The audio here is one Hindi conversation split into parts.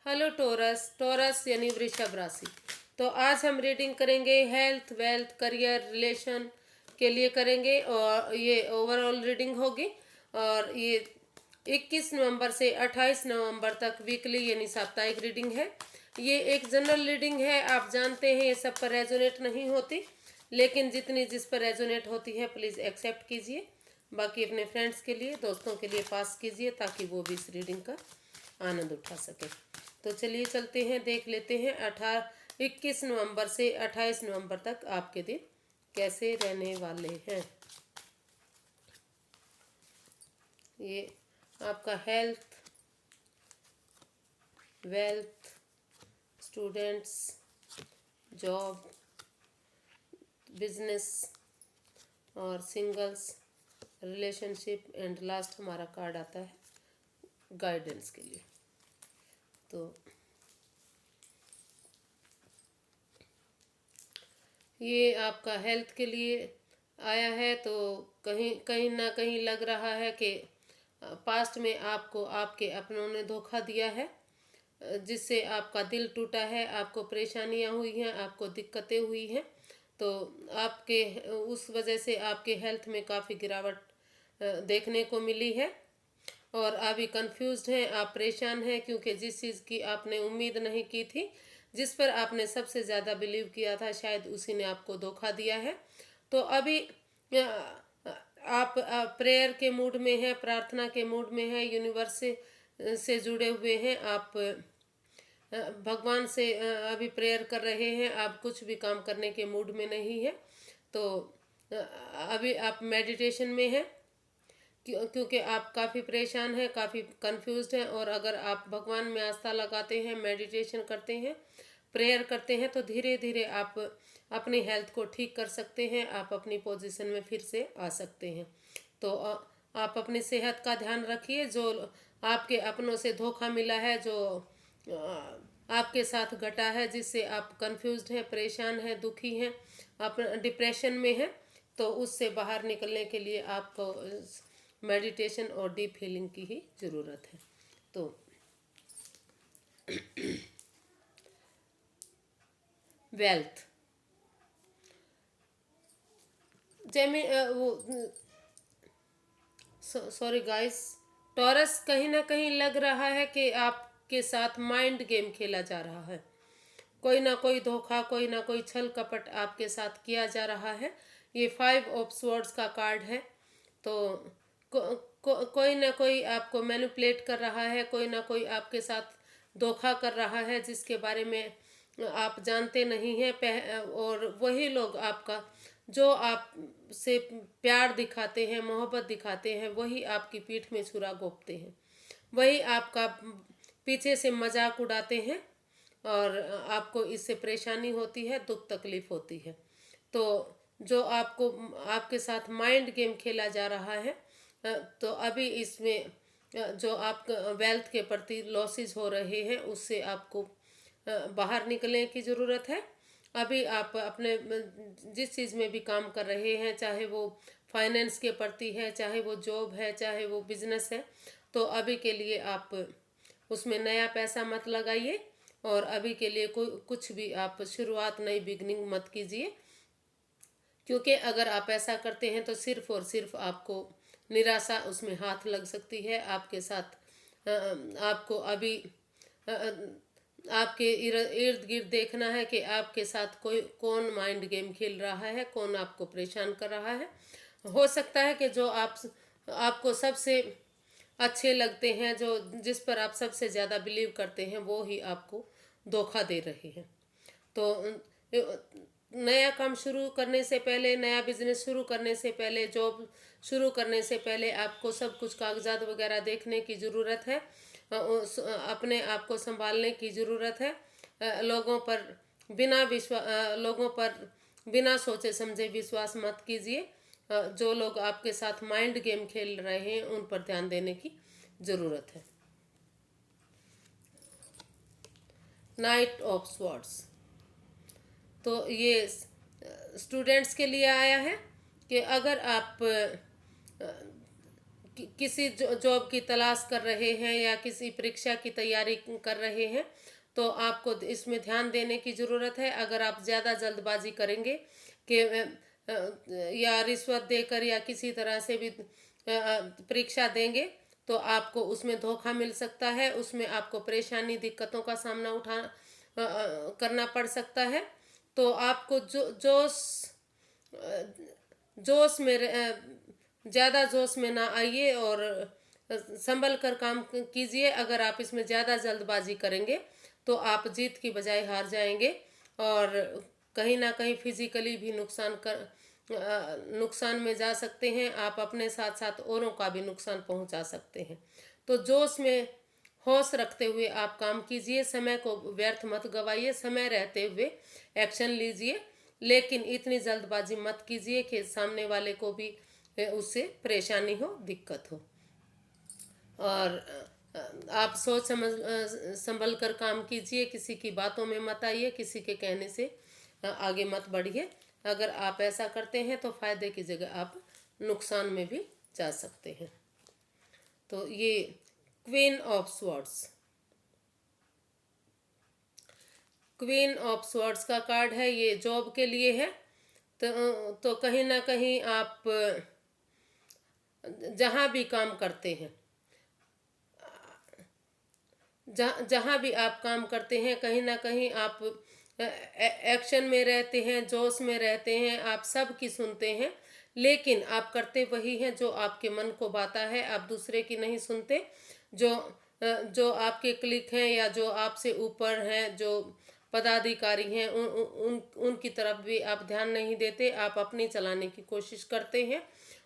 Hello torus. टोरस यानी वृषभ राशि। तो आज हम रीडिंग करेंगे हेल्थ, वेल्थ, करियर, रिलेशन के लिए करेंगे और ये ओवरऑल रीडिंग होगी। और ये 21 नवंबर से 28 नवंबर तक वीकली यानी साप्ताहिक रीडिंग है। ये एक जनरल रीडिंग है। आप जानते हैं ये सब पर रेजोनेट नहीं होती, लेकिन जितनी जिस पर रेजोनेट होती है प्लीज़ एक्सेप्ट कीजिए। बाकी अपने फ्रेंड्स के लिए, दोस्तों के लिए पास कीजिए ताकि वो भी इस रीडिंग का आनंद उठा सके। तो चलिए चलते हैं, देख लेते हैं 21 नवंबर से 28 नवंबर तक आपके दिन कैसे रहने वाले हैं। ये आपका health, wealth, students, job, business और सिंगल्स, रिलेशनशिप एंड लास्ट हमारा कार्ड आता है गाइडेंस के लिए। तो ये आपका हेल्थ के लिए आया है। तो कहीं कहीं ना कहीं लग रहा है कि पास्ट में आपको आपके अपनों ने धोखा दिया है, जिससे आपका दिल टूटा है, आपको परेशानियां हुई हैं, आपको दिक्कतें हुई हैं। तो आपके उस वजह से आपके हेल्थ में काफ़ी गिरावट देखने को मिली है और अभी कंफ्यूज्ड हैं, आप परेशान हैं, क्योंकि जिस चीज़ की आपने उम्मीद नहीं की थी, जिस पर आपने सबसे ज़्यादा बिलीव किया था, शायद उसी ने आपको धोखा दिया है। तो अभी आप प्रेयर के मूड में हैं, प्रार्थना के मूड में हैं, यूनिवर्स से जुड़े हुए हैं आप, भगवान से अभी प्रेयर कर रहे हैं। आप कुछ भी काम करने के मूड में नहीं है। तो अभी आप मेडिटेशन में हैं, क्योंकि आप काफ़ी परेशान हैं, काफ़ी कंफ्यूज्ड हैं। और अगर आप भगवान में आस्था लगाते हैं, मेडिटेशन करते हैं, प्रेयर करते हैं, तो धीरे धीरे आप अपनी हेल्थ को ठीक कर सकते हैं, आप अपनी पोजीशन में फिर से आ सकते हैं। तो आप अपनी सेहत का ध्यान रखिए। जो आपके अपनों से धोखा मिला है, जो आपके साथ घटा है, जिससे आप कंफ्यूज्ड हैं, परेशान हैं, दुखी हैं, आप डिप्रेशन में हैं, तो उससे बाहर निकलने के लिए आपको मेडिटेशन और डीप हीलिंग की ही ज़रूरत है। तो वेल्थ, जैमे वो सॉरी गाइस, टॉरस, कहीं ना कहीं लग रहा है कि आपके साथ माइंड गेम खेला जा रहा है। कोई ना कोई धोखा, कोई ना कोई छल कपट आपके साथ किया जा रहा है। ये 5 ऑफ स्वॉर्ड्स का कार्ड है। तो कोई ना कोई आपको मैनिपुलेट कर रहा है, कोई ना कोई आपके साथ धोखा कर रहा है, जिसके बारे में आप जानते नहीं हैं। और वही लोग आपका, जो आप से प्यार दिखाते हैं, मोहब्बत दिखाते हैं, वही आपकी पीठ में छुरा घोंपते हैं, वही आपका पीछे से मजाक उड़ाते हैं और आपको इससे परेशानी होती है, दुख तकलीफ होती है। तो जो आपको आपके साथ माइंड गेम खेला जा रहा है, तो अभी इसमें जो आप वेल्थ के प्रति लॉसेस हो रहे हैं, उससे आपको बाहर निकलने की ज़रूरत है। अभी आप अपने जिस चीज़ में भी काम कर रहे हैं, चाहे वो फाइनेंस के प्रति है, चाहे वो जॉब है, चाहे वो बिजनेस है, तो अभी के लिए आप उसमें नया पैसा मत लगाइए और अभी के लिए कोई कुछ भी आप शुरुआत, नई बिगनिंग मत कीजिए। क्योंकि अगर आप ऐसा करते हैं तो सिर्फ और सिर्फ आपको निराशा उसमें हाथ लग सकती है। आपके साथ आपको अभी आपके इर्द गिर्द देखना है कि आपके साथ कोई कौन माइंड गेम खेल रहा है, कौन आपको परेशान कर रहा है। हो सकता है कि जो आपको सबसे अच्छे लगते हैं, जो जिस पर आप सबसे ज़्यादा बिलीव करते हैं, वो ही आपको धोखा दे रहे हैं। तो नया काम शुरू करने से पहले, नया बिजनेस शुरू करने से पहले, जॉब शुरू करने से पहले आपको सब कुछ कागजात वगैरह देखने की ज़रूरत है। अपने आप को संभालने की ज़रूरत है। लोगों पर बिना सोचे समझे विश्वास मत कीजिए। जो लोग आपके साथ माइंड गेम खेल रहे हैं, उन पर ध्यान देने की ज़रूरत है। नाइट ऑफ स्वॉर्ड्स, तो ये स्टूडेंट्स के लिए आया है कि अगर आप किसी जॉब की तलाश कर रहे हैं या किसी परीक्षा की तैयारी कर रहे हैं, तो आपको इसमें ध्यान देने की ज़रूरत है। अगर आप ज़्यादा जल्दबाजी करेंगे कि या रिश्वत देकर या किसी तरह से भी परीक्षा देंगे, तो आपको उसमें धोखा मिल सकता है, उसमें आपको परेशानी दिक्कतों का सामना करना पड़ सकता है। तो आपको जोश में ज़्यादा जोश में ना आइए और संभल कर काम कीजिए। अगर आप इसमें ज़्यादा जल्दबाजी करेंगे तो आप जीत की बजाय हार जाएंगे और कहीं ना कहीं फिजिकली भी नुकसान में जा सकते हैं। आप अपने साथ साथ औरों का भी नुकसान पहुंचा सकते हैं। तो जोश में होश रखते हुए आप काम कीजिए, समय को व्यर्थ मत गवाइए, समय रहते हुए एक्शन लीजिए, लेकिन इतनी जल्दबाजी मत कीजिए कि सामने वाले को भी उससे परेशानी हो, दिक्कत हो। और आप सोच समझ संभल कर काम कीजिए, किसी की बातों में मत आइए, किसी के कहने से आगे मत बढ़िए। अगर आप ऐसा करते हैं तो फायदे की जगह आप नुकसान में भी जा सकते हैं। तो ये queen of swords, queen of swords का कार्ड है, ये जॉब के लिए है। तो कहीं ना कहीं आप जहाँ भी काम करते हैं, जहाँ भी आप काम करते हैं, कहीं ना कहीं आप एक्शन में रहते हैं, जोश में रहते हैं, आप सब की सुनते हैं, लेकिन आप करते वही हैं जो आपके मन को भाता है। आप दूसरे की नहीं सुनते। जो आपके क्लिक हैं या जो आपसे ऊपर हैं, जो पदाधिकारी हैं, उनकी तरफ भी आप ध्यान नहीं देते। आप अपनी चलाने की कोशिश करते हैं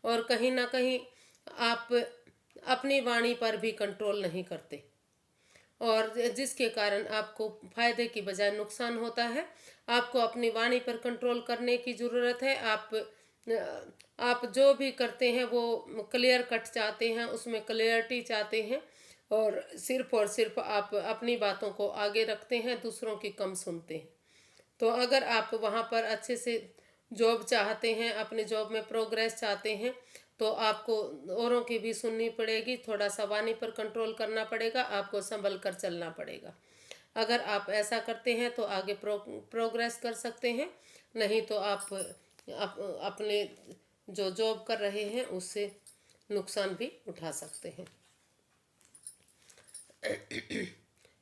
और कहीं ना कहीं आप अपनी वाणी पर भी कंट्रोल नहीं करते, और जिसके कारण आपको फायदे की बजाय नुकसान होता है। आपको अपनी वाणी पर कंट्रोल करने की ज़रूरत है। आप जो भी करते हैं वो क्लियर कट चाहते हैं, उसमें क्लियरिटी चाहते हैं, और सिर्फ आप अपनी बातों को आगे रखते हैं, दूसरों की कम सुनते हैं। तो अगर आप वहाँ पर अच्छे से जॉब चाहते हैं, अपने जॉब में प्रोग्रेस चाहते हैं, तो आपको औरों की भी सुननी पड़ेगी, थोड़ा सा वाणी पर कंट्रोल करना पड़ेगा, आपको संभल कर चलना पड़ेगा। अगर आप ऐसा करते हैं तो आगे प्रोग्रेस कर सकते हैं, नहीं तो आप अपने जो जॉब कर रहे हैं उससे नुकसान भी उठा सकते हैं।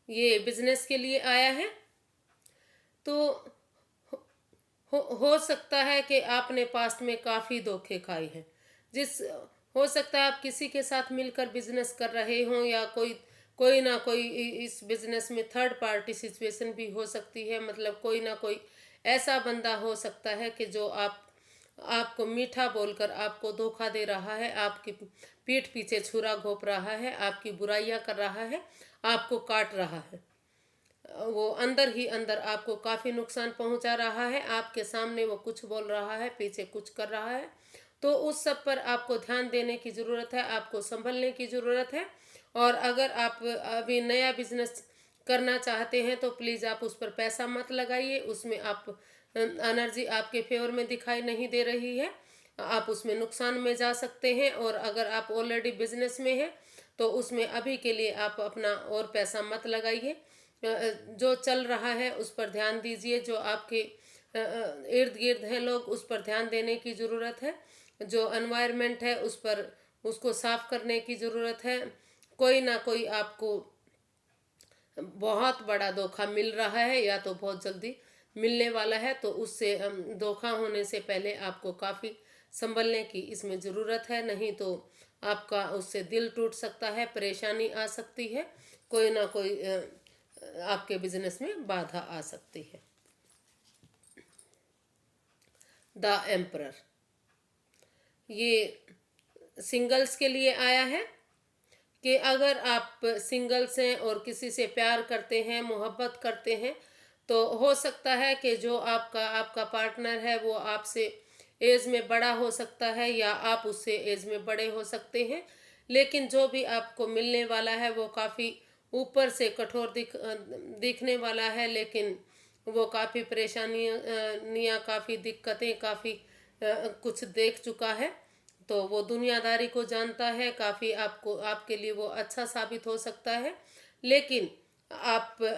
ये बिजनेस के लिए आया है। तो हो सकता है कि आपने पास्ट में काफ़ी धोखे खाए हैं। हो सकता है आप किसी के साथ मिलकर बिजनेस कर रहे हों, या कोई ना कोई इस बिजनेस में थर्ड पार्टी सिचुएशन भी हो सकती है। मतलब कोई ना कोई ऐसा बंदा हो सकता है कि जो आपको मीठा बोलकर आपको धोखा दे रहा है, आपकी पीठ पीछे छुरा घोंप रहा है, आपकी बुराइयां कर रहा है, आपको काट रहा है। वो अंदर ही अंदर आपको काफ़ी नुकसान पहुंचा रहा है। आपके सामने वो कुछ बोल रहा है, पीछे कुछ कर रहा है। तो उस सब पर आपको ध्यान देने की ज़रूरत है, आपको संभलने की ज़रूरत है। और अगर आप अभी नया बिजनेस करना चाहते हैं तो प्लीज़ आप उस पर पैसा मत लगाइए। उसमें आप एनर्जी आपके फेवर में दिखाई नहीं दे रही है, आप उसमें नुकसान में जा सकते हैं। और अगर आप ऑलरेडी बिजनेस में हैं तो उसमें अभी के लिए आप अपना और पैसा मत लगाइए। जो चल रहा है उस पर ध्यान दीजिए, जो आपके इर्द गिर्द हैं लोग, उस पर ध्यान देने की ज़रूरत है। जो एनवायरनमेंट है उसको साफ करने की ज़रूरत है। कोई ना कोई आपको बहुत बड़ा धोखा मिल रहा है या तो बहुत जल्दी मिलने वाला है, तो उससे धोखा होने से पहले आपको काफ़ी संभलने की इसमें ज़रूरत है। नहीं तो आपका उससे दिल टूट सकता है, परेशानी आ सकती है, कोई ना कोई आपके बिजनेस में बाधा आ सकती है। द एम्परर, ये सिंगल्स के लिए आया है कि अगर आप सिंगल्स हैं और किसी से प्यार करते हैं, मोहब्बत करते हैं, तो हो सकता है कि जो आपका पार्टनर है वो आपसे एज में बड़ा हो सकता है या आप उससे एज में बड़े हो सकते हैं, लेकिन जो भी आपको मिलने वाला है वो काफ़ी ऊपर से कठोर दिखने वाला है, लेकिन वो काफ़ी परेशानियाँ, काफ़ी दिक्कतें, काफ़ी कुछ देख चुका है। तो वो दुनियादारी को जानता है, काफ़ी आपको आपके लिए वो अच्छा साबित हो सकता है। लेकिन आपके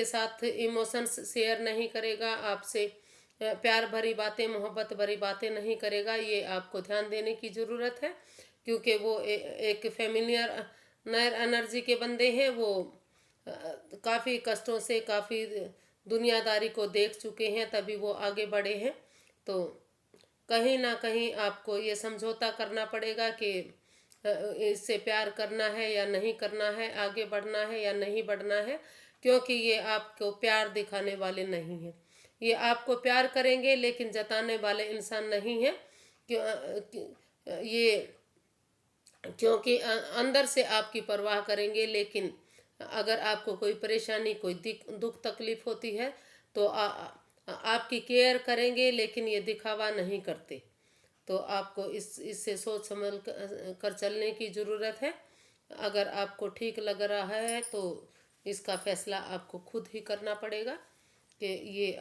साथ इमोशंस शेयर नहीं करेगा, आपसे प्यार भरी बातें, मोहब्बत भरी बातें नहीं करेगा। ये आपको ध्यान देने की ज़रूरत है, क्योंकि वो एक फेमिलियर नर एनर्जी के बंदे हैं। वो काफ़ी कष्टों से, काफ़ी दुनियादारी को देख चुके हैं, तभी वो आगे बढ़े हैं। तो कहीं ना कहीं आपको ये समझौता करना पड़ेगा कि इससे प्यार करना है या नहीं करना है, आगे बढ़ना है या नहीं बढ़ना है, क्योंकि ये आपको प्यार दिखाने वाले नहीं हैं। ये आपको प्यार करेंगे लेकिन जताने वाले इंसान नहीं हैं। ये क्योंकि अंदर से आपकी परवाह करेंगे, लेकिन अगर आपको कोई परेशानी, कोई दुख तकलीफ होती है तो आपकी केयर करेंगे, लेकिन ये दिखावा नहीं करते। तो आपको इससे सोच समझ कर चलने की ज़रूरत है। अगर आपको ठीक लग रहा है तो इसका फैसला आपको खुद ही करना पड़ेगा कि ये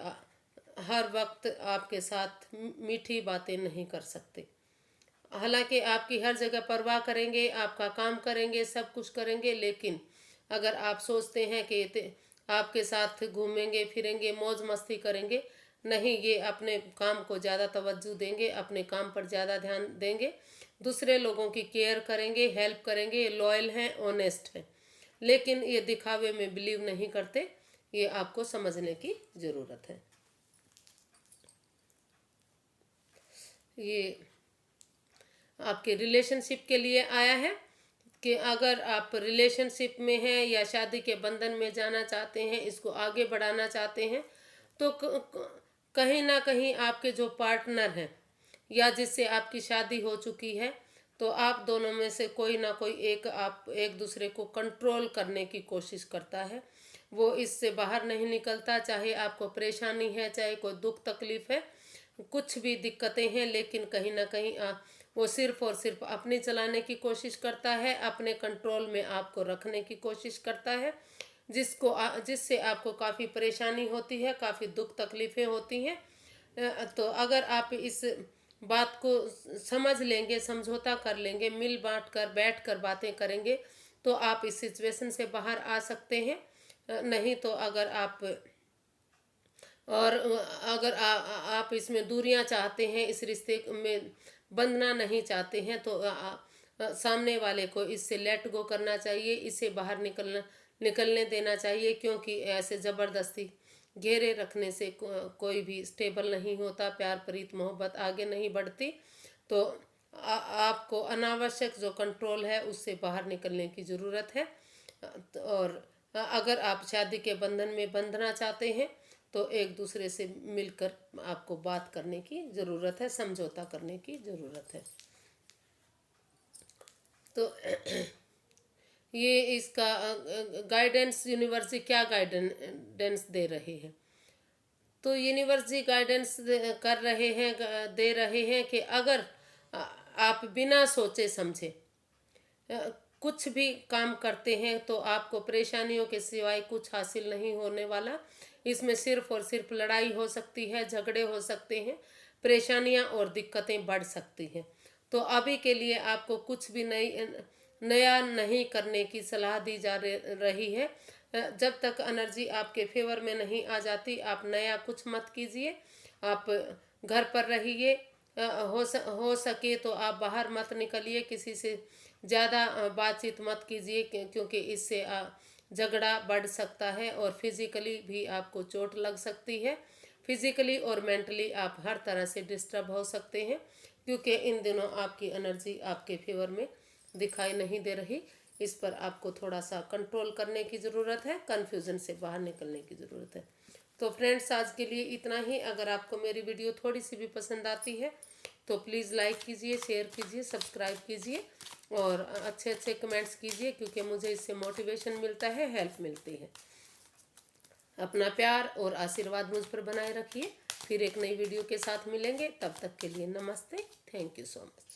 हर वक्त आपके साथ मीठी बातें नहीं कर सकते। हालांकि आपकी हर जगह परवाह करेंगे, आपका काम करेंगे, सब कुछ करेंगे, लेकिन अगर आप सोचते हैं कि आपके साथ घूमेंगे फिरेंगे, मौज मस्ती करेंगे, नहीं, ये अपने काम को ज़्यादा तवज्जो देंगे, अपने काम पर ज़्यादा ध्यान देंगे, दूसरे लोगों की केयर करेंगे, हेल्प करेंगे, लॉयल हैं, ऑनेस्ट हैं, लेकिन ये दिखावे में बिलीव नहीं करते। ये आपको समझने की ज़रूरत है। ये आपके रिलेशनशिप के लिए आया है कि अगर आप रिलेशनशिप में हैं या शादी के बंधन में जाना चाहते हैं, इसको आगे बढ़ाना चाहते हैं, तो कहीं ना कहीं आपके जो पार्टनर हैं या जिससे आपकी शादी हो चुकी है, तो आप दोनों में से कोई ना कोई एक आप एक दूसरे को कंट्रोल करने की कोशिश करता है। वो इससे बाहर नहीं निकलता, चाहे आपको परेशानी है, चाहे कोई दुख तकलीफ है, कुछ भी दिक्कतें हैं, लेकिन कहीं ना कहीं वो सिर्फ और सिर्फ अपनी चलाने की कोशिश करता है, अपने कंट्रोल में आपको रखने की कोशिश करता है, जिससे आपको काफ़ी परेशानी होती है, काफ़ी दुख तकलीफ़ें होती हैं। तो अगर आप इस बात को समझ लेंगे, समझौता कर लेंगे, मिल बांट कर बैठ कर बातें करेंगे, तो आप इस सिचुएशन से बाहर आ सकते हैं। नहीं तो अगर आप और अगर आप इसमें दूरियां चाहते हैं, इस रिश्ते में बंधना नहीं चाहते हैं, तो सामने वाले को इससे लेट गो करना चाहिए, इससे बाहर निकलने देना चाहिए, क्योंकि ऐसे ज़बरदस्ती घेरे रखने से कोई भी स्टेबल नहीं होता, प्यार प्रीत मोहब्बत आगे नहीं बढ़ती। तो आपको अनावश्यक जो कंट्रोल है उससे बाहर निकलने की ज़रूरत है। और अगर आप शादी के बंधन में बंधना चाहते हैं, तो एक दूसरे से मिलकर आपको बात करने की ज़रूरत है, समझौता करने की ज़रूरत है। तो ये इसका गाइडेंस यूनिवर्स क्या गाइडेंस दे रहे हैं, तो यूनिवर्स जी गाइडेंस कर रहे हैं, दे रहे हैं कि अगर आप बिना सोचे समझे कुछ भी काम करते हैं, तो आपको परेशानियों के सिवाय कुछ हासिल नहीं होने वाला। इसमें सिर्फ और सिर्फ लड़ाई हो सकती है, झगड़े हो सकते हैं, परेशानियां और दिक्कतें बढ़ सकती हैं। तो अभी के लिए आपको कुछ भी नया नहीं करने की सलाह दी जा रही है। जब तक एनर्जी आपके फेवर में नहीं आ जाती, आप नया कुछ मत कीजिए। आप घर पर रहिए, हो सके तो आप बाहर मत निकलिए, किसी से ज़्यादा बातचीत मत कीजिए, क्योंकि इससे झगड़ा बढ़ सकता है और फिजिकली भी आपको चोट लग सकती है। फिजिकली और मेंटली आप हर तरह से डिस्टर्ब हो सकते हैं, क्योंकि इन दिनों आपकी एनर्जी आपके फेवर में दिखाई नहीं दे रही। इस पर आपको थोड़ा सा कंट्रोल करने की ज़रूरत है, कन्फ्यूज़न से बाहर निकलने की ज़रूरत है। तो फ्रेंड्स, आज के लिए इतना ही। अगर आपको मेरी वीडियो थोड़ी सी भी पसंद आती है तो प्लीज़ लाइक कीजिए, शेयर कीजिए, सब्सक्राइब कीजिए और अच्छे अच्छे कमेंट्स कीजिए, क्योंकि मुझे इससे मोटिवेशन मिलता है, हेल्प मिलती है। अपना प्यार और आशीर्वाद मुझ पर बनाए रखिए। फिर एक नई वीडियो के साथ मिलेंगे, तब तक के लिए नमस्ते। Thank you so much.